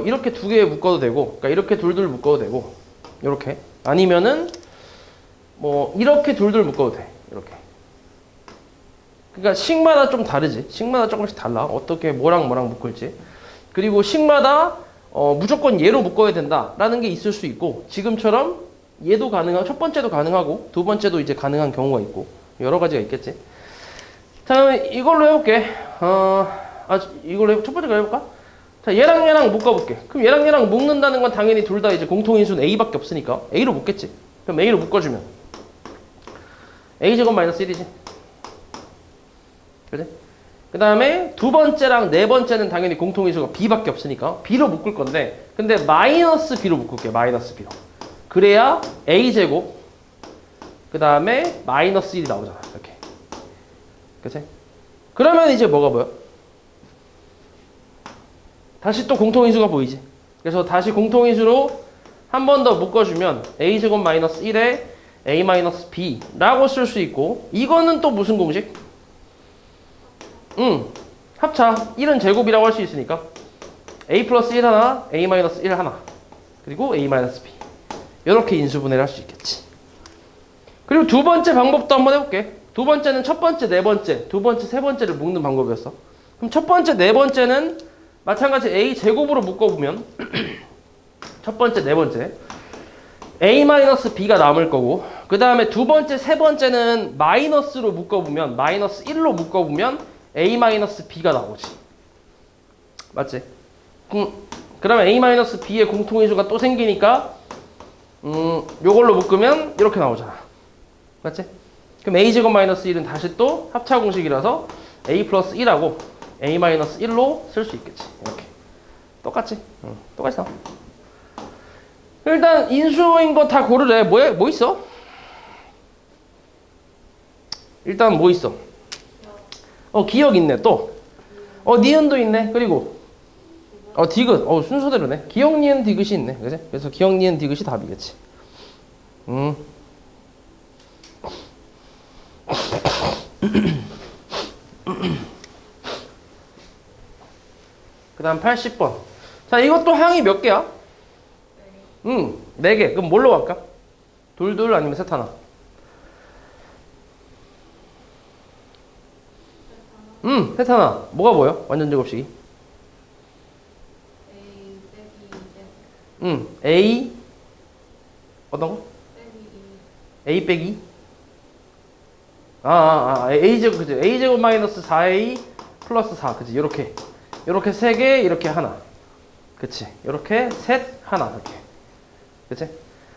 이렇게 두 개 묶어도 되고, 그러니까 이렇게 둘둘 묶어도 되고, 이렇게 아니면은 뭐 이렇게 둘둘 묶어도 돼. 이렇게. 그러니까 식마다 좀 다르지. 식마다 조금씩 달라. 어떻게 뭐랑 뭐랑 묶을지. 그리고 식마다 무조건 얘로 묶어야 된다라는 게 있을 수 있고, 지금처럼 얘도 가능하고 첫 번째도 가능하고 두 번째도 이제 가능한 경우가 있고. 여러 가지가 있겠지. 자, 이걸로 해볼게. 첫 번째 거 해볼까? 자, 얘랑 묶어볼게. 그럼 얘랑 묶는다는 건 당연히 둘 다 이제 공통인수는 A밖에 없으니까 A로 묶겠지. 그럼 A로 묶어주면 A제곱 마이너스 1이지. 그지? 그 다음에 두 번째랑 네 번째는 당연히 공통인수가 B밖에 없으니까 B로 묶을 건데, 근데 마이너스 B로 묶을게. 마이너스 B로. 그래야 A제곱 그 다음에 마이너스 1이 나오잖아. 이렇게. 그치? 그러면 이제 뭐가 보여? 다시 또 공통인수가 보이지. 그래서 다시 공통인수로 한 번 더 묶어주면 A제곱 마이너스 1에 A 마이너스 B라고 쓸 수 있고, 이거는 또 무슨 공식? 합차. 1은 제곱이라고 할 수 있으니까 A 플러스 1 하나, A 마이너스 1 하나, 그리고 A 마이너스 B. 이렇게 인수분해를 할 수 있겠지. 그리고 두 번째 방법도 한번 해볼게. 두 번째는 첫 번째, 네 번째, 두 번째, 세 번째를 묶는 방법이었어. 그럼 첫 번째, 네 번째는 마찬가지 A 제곱으로 묶어보면 첫 번째, 네 번째 A 마이너스 B가 남을 거고, 그 다음에 두 번째, 세 번째는 마이너스로 묶어보면, 마이너스 1로 묶어보면 A 마이너스 B가 나오지. 맞지? 그러면 A 마이너스 B의 공통인수가 또 생기니까 요걸로 묶으면 이렇게 나오잖아. 맞지? 그럼 A제곱 마이너스 1은 다시 또 합차 공식이라서 A 플러스 1하고 A 마이너스 1로 쓸 수 있겠지. 이렇게. 똑같지? 똑같이 나와. 일단 인수인 거 다 고르래. 뭐 있어? 일단 뭐 있어? 기억 있네. 또 니은도 있네. 그리고 디귿. 순서대로네. 기억, 니은, 디귿이 있네. 그치? 그래서 기억, 니은, 디귿이 답이겠지. 그 다음 80번. 자, 이것도 항이 몇 개야? 4개. 그럼 뭘로 갈까? 둘 아니면 셋 하나? 셋 하나. 뭐가 보여? 완전 제곱식이. A 어떤 거? A 빼기 A제곱, 그치? A제곱 마이너스 4A 플러스 4, 그치? 요렇게 3개, 이렇게 하나, 그치? 요렇게 셋, 하나, 이렇게, 그치?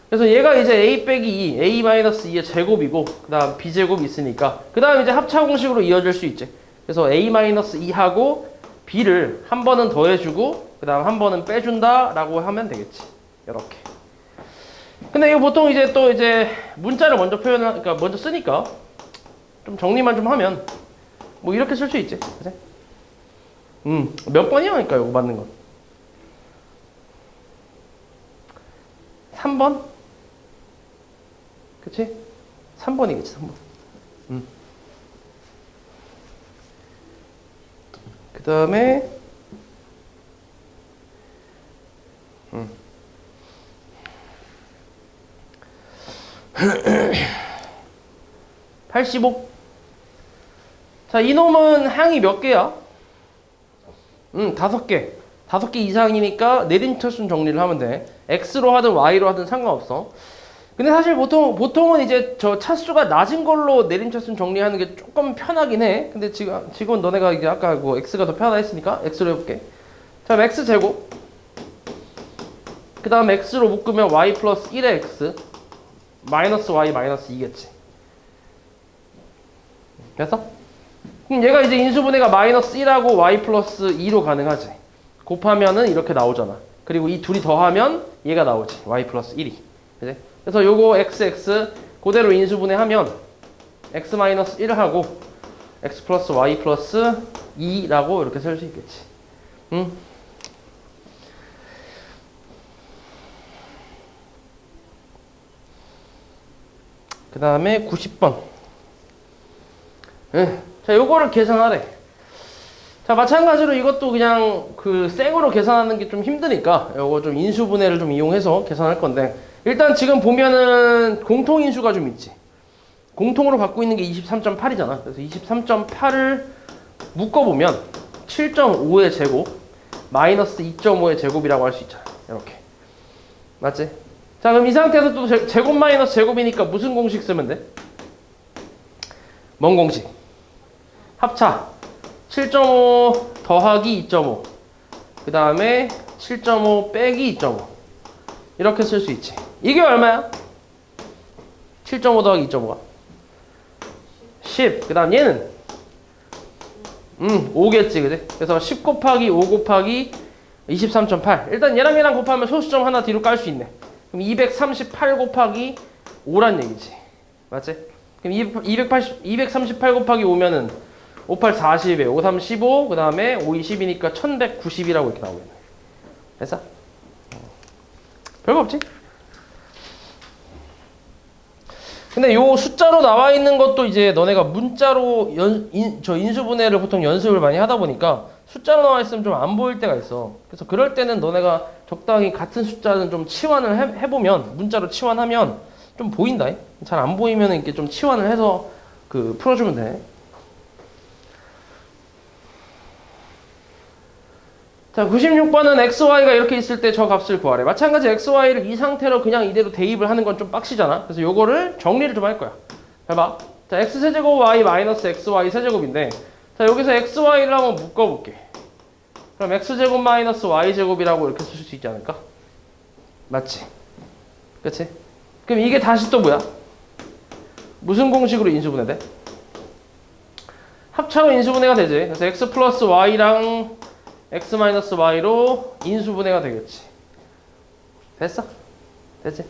그래서 얘가 이제 A 빼기 2, A 마이너스 2의 제곱이고, 그 다음 B제곱이 있으니까, 그 다음 이제 합차 공식으로 이어질 수 있지. 그래서 A 마이너스 2하고 B를 한 번은 더해주고, 그 다음 한 번은 빼준다 라고 하면 되겠지. 요렇게. 근데 이거 보통 이제 또 이제 문자를 먼저 그러니까 먼저 쓰니까 좀 정리만 좀 하면 뭐 이렇게 쓸 수 있지. 그치? 몇 번이야? 그러니까 이거 맞는 건 3번? 그치? 3번이겠지. 3번. 그 다음에 85. 자, 이놈은 항이 몇 개야? 5개. 5개 이상이니까 내림차순 정리를 하면 돼. X로 하든 Y로 하든 상관없어. 근데 사실 보통은 이제 저 차수가 낮은 걸로 내림차순 정리하는 게 조금 편하긴 해. 근데 지금 너네가 이제 아까 뭐 X가 더 편하다 했으니까 X로 해볼게. 자, X 제곱. 그 다음 X로 묶으면 Y 플러스 1의 X. 마이너스 Y 마이너스 2겠지. 됐어? 그럼 얘가 이제 인수분해가 마이너스 1하고 Y 플러스 2로 가능하지. 곱하면은 이렇게 나오잖아. 그리고 이 둘이 더하면 얘가 나오지. Y 플러스 1이. 그치? 그래서 요거 XX 그대로 인수분해하면 X 마이너스 1하고 X 플러스 Y 플러스 2라고 이렇게 쓸 수 있겠지. 그 다음에 90번. 자, 요거를 계산하래. 자, 마찬가지로 이것도 그냥 그 생으로 계산하는 게 좀 힘드니까 요거 좀 인수분해를 좀 이용해서 계산할 건데, 일단 지금 보면은 공통인수가 좀 있지. 공통으로 갖고 있는 게 23.8이잖아. 그래서 23.8을 묶어보면 7.5의 제곱 마이너스 2.5의 제곱이라고 할 수 있잖아. 이렇게. 맞지? 자, 그럼 이 상태에서 또 제곱 마이너스 제곱이니까 무슨 공식 쓰면 돼? 뭔 공식? 합차 7.5 더하기 2.5 그 다음에 7.5 빼기 2.5 이렇게 쓸 수 있지. 이게 얼마야? 7.5 더하기 2.5가 10. 그 다음 얘는 5겠지 그지? 그래서 10 곱하기 5 곱하기 23.8. 일단 얘랑 곱하면 소수점 하나 뒤로 깔 수 있네. 그럼 238 곱하기 5란 얘기지. 맞지? 그럼 238 곱하기 5면은 58 40에 53 15, 그 다음에 5 20이니까 1190이라고 이렇게 나오겠네. 됐어? 별거 없지? 근데 요 숫자로 나와 있는 것도 이제 너네가 문자로 인수분해를 보통 연습을 많이 하다 보니까 숫자로 나와 있으면 좀 안 보일 때가 있어. 그래서 그럴 때는 너네가 적당히 같은 숫자는 좀 치환을 해보면, 문자로 치환하면 좀 보인다. 잘 안 보이면 이렇게 좀 치환을 해서 풀어주면 돼. 자, 96번은 XY가 이렇게 있을 때 저 값을 구하래. 마찬가지 XY를 이 상태로 그냥 이대로 대입을 하는 건 좀 빡시잖아. 그래서 요거를 정리를 좀 할 거야. 잘 봐. 자, X세제곱 Y 마이너스 XY 세제곱인데, 자, 여기서 XY를 한번 묶어볼게. 그럼 X제곱 마이너스 Y제곱이라고 이렇게 쓸 수 있지 않을까? 맞지? 그치? 그럼 이게 다시 또 뭐야? 무슨 공식으로 인수분해 돼? 합차로 인수분해가 되지. 그래서 X 플러스 Y랑 X 마이너스 Y로 인수분해가 되겠지. 됐어? 됐지?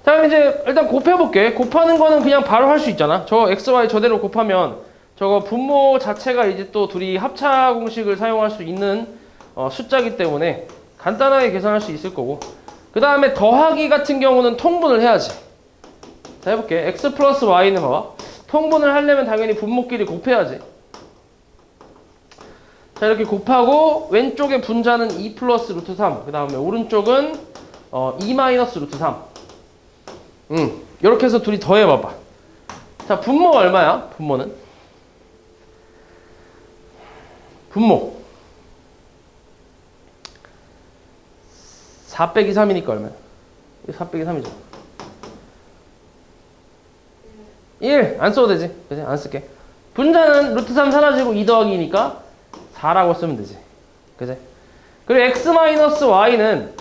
자, 그럼 이제 일단 곱해볼게. 곱하는 거는 그냥 바로 할 수 있잖아. 저 X, Y 저대로 곱하면 저거 분모 자체가 이제 또 둘이 합차 공식을 사용할 수 있는 숫자이기 때문에 간단하게 계산할 수 있을 거고, 그 다음에 더하기 같은 경우는 통분을 해야지. 자, 해볼게. X 플러스 Y는 봐봐. 통분을 하려면 당연히 분모끼리 곱해야지. 자, 이렇게 곱하고 왼쪽의 분자는 2 플러스 루트 3, 그 다음에 오른쪽은 2 마이너스 루트 3. 이렇게 해서 둘이 더해봐봐. 자, 분모 얼마야? 분모 4 빼기 3이니까 얼마야? 이거 4 빼기 3이죠. 1! 안 써도 되지. 그치? 안 쓸게. 분자는 루트 3 사라지고 2 더하기니까 4라고 쓰면 되지. 그치? 그리고 x-y는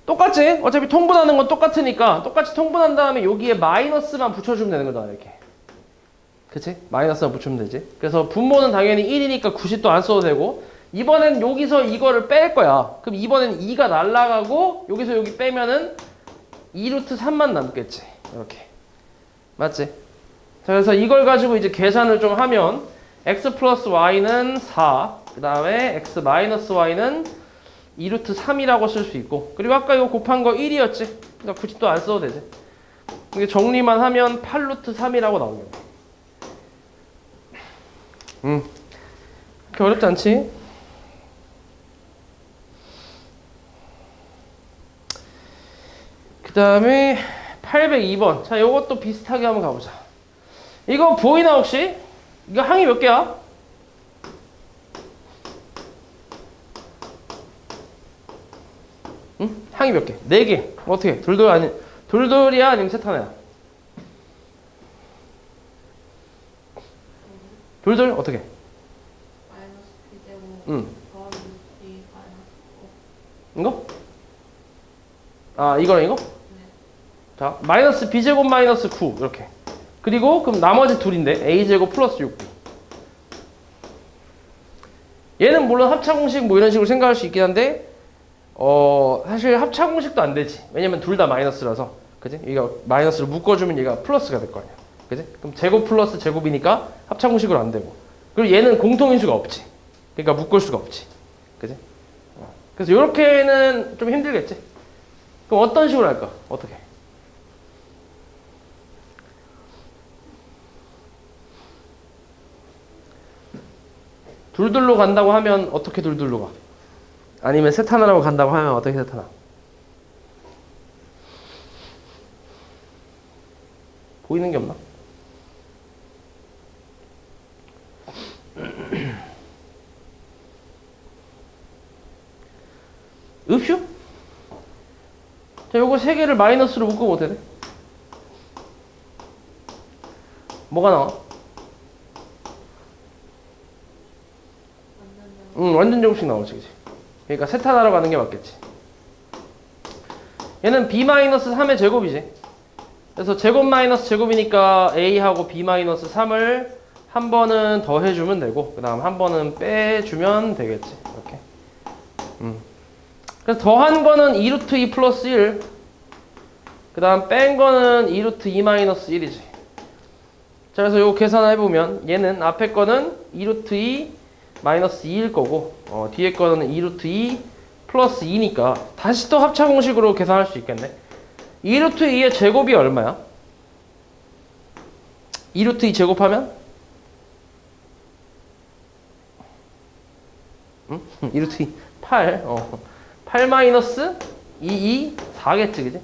똑같지? 어차피 통분하는 건 똑같으니까 똑같이 통분한 다음에 여기에 마이너스만 붙여주면 되는 거잖아, 이렇게. 그치? 마이너스만 붙이면 되지. 그래서 분모는 당연히 1이니까 90도 안 써도 되고, 이번엔 여기서 이거를 뺄 거야. 그럼 이번엔 2가 날라가고 여기서 여기 빼면은 2루트 3만 남겠지. 이렇게. 맞지? 자, 그래서 이걸 가지고 이제 계산을 좀 하면 x 플러스 y는 4, 그 다음에 x 마이너스 y는 2루트 3이라고 쓸 수 있고, 그리고 아까 이거 곱한 거 1이었지? 그러니까 90도 안 써도 되지. 이게 정리만 하면 8루트 3이라고 나오겠네. 그렇게 어렵지 않지? 그 다음에 802번. 자, 요것도 비슷하게 한번 가보자. 이거 보이나 혹시? 이거 항이 몇 개야? 응? 항이 몇 개? 4개. 어떻게? 돌돌이야? 아니면 셋 하나야? 돌돌? 어떻게? 이거? 아, 이거랑 이거? 자, 마이너스 b제곱 마이너스 9 이렇게. 그리고 그럼 나머지 둘인데 a제곱 플러스 6b. 얘는 물론 합차 공식 뭐 이런 식으로 생각할 수 있긴 한데 사실 합차 공식도 안 되지. 왜냐면 둘 다 마이너스라서. 그지? 얘가 마이너스를 묶어주면 얘가 플러스가 될 거 아니야. 그지? 그럼 제곱 플러스 제곱이니까 합차 공식으로 안 되고. 그리고 얘는 공통인수가 없지. 그러니까 묶을 수가 없지. 그지? 그래서 이렇게는 좀 힘들겠지? 그럼 어떤 식으로 할까? 어떻게? 둘둘로 간다고 하면 어떻게 둘둘로 가? 아니면 셋 하나라고 간다고 하면 어떻게 셋 하나? 보이는 게 없나? 읍슈? 자, 요거 세 개를 마이너스로 묶으면 어떻게 돼? 뭐가 나와? 완전 제곱식 나오지, 그치? 그러니까 세탄하러 가는 게 맞겠지. 얘는 b-3의 제곱이지. 그래서 제곱 마이너스 제곱이니까 a하고 b-3을 한 번은 더 해주면 되고, 그 다음 한 번은 빼주면 되겠지. 이렇게. 그래서 더한 거는 2루트 2 플러스 1. 그 다음 뺀 거는 2루트 2 마이너스 1이지. 자, 그래서 요거 계산해보면 얘는 앞에 거는 2루트 2 마이너스 2일 거고, 뒤에 거는 2루트 2 플러스 2니까 다시 또 합차 공식으로 계산할 수 있겠네. 2루트 2의 제곱이 얼마야? 2루트 2 제곱하면? 2루트 2 8. 8 마이너스 2, 4겠지, 그지?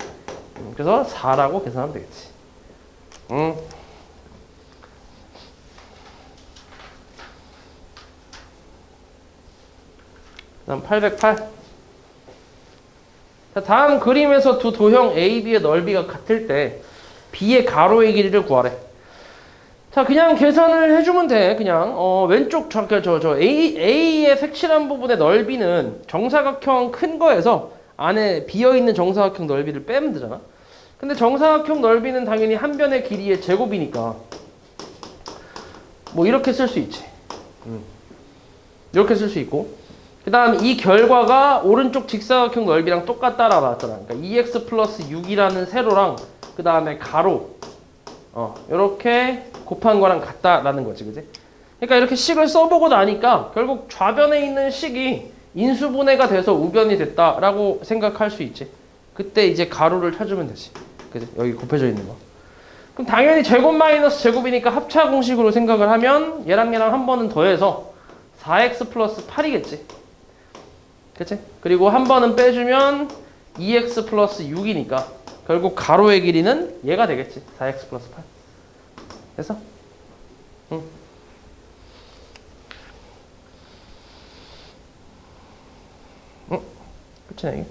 그래서 4라고 계산하면 되겠지. 그다음 808. 자, 다음 그림에서 두 도형 A, B의 넓이가 같을 때 B의 가로의 길이를 구하래. 자, 그냥 계산을 해주면 돼. 그냥 왼쪽 저 A의 색칠한 부분의 넓이는 정사각형 큰 거에서 안에 비어있는 정사각형 넓이를 빼면 되잖아. 근데 정사각형 넓이는 당연히 한 변의 길이의 제곱이니까 뭐 이렇게 쓸 수 있지. 이렇게 쓸 수 있고, 그 다음 이 결과가 오른쪽 직사각형 넓이랑 똑같다라고 나왔잖아. 그러니까 2x 플러스 6이라는 세로랑 그 다음에 가로 이렇게 곱한 거랑 같다라는 거지, 그지? 그러니까 이렇게 식을 써보고 나니까 결국 좌변에 있는 식이 인수분해가 돼서 우변이 됐다라고 생각할 수 있지. 그때 이제 가로를 찾으면 되지, 그지? 여기 곱해져 있는 거. 그럼 당연히 제곱 마이너스 제곱이니까 합차 공식으로 생각을 하면 얘랑 한 번은 더해서 4x 플러스 8이겠지. 그치? 그리고 한 번은 빼주면 2x 플러스 6이니까 결국 가로의 길이는 얘가 되겠지. 4x 플러스 8. 됐어? 응. 응. 끝이네, 이게.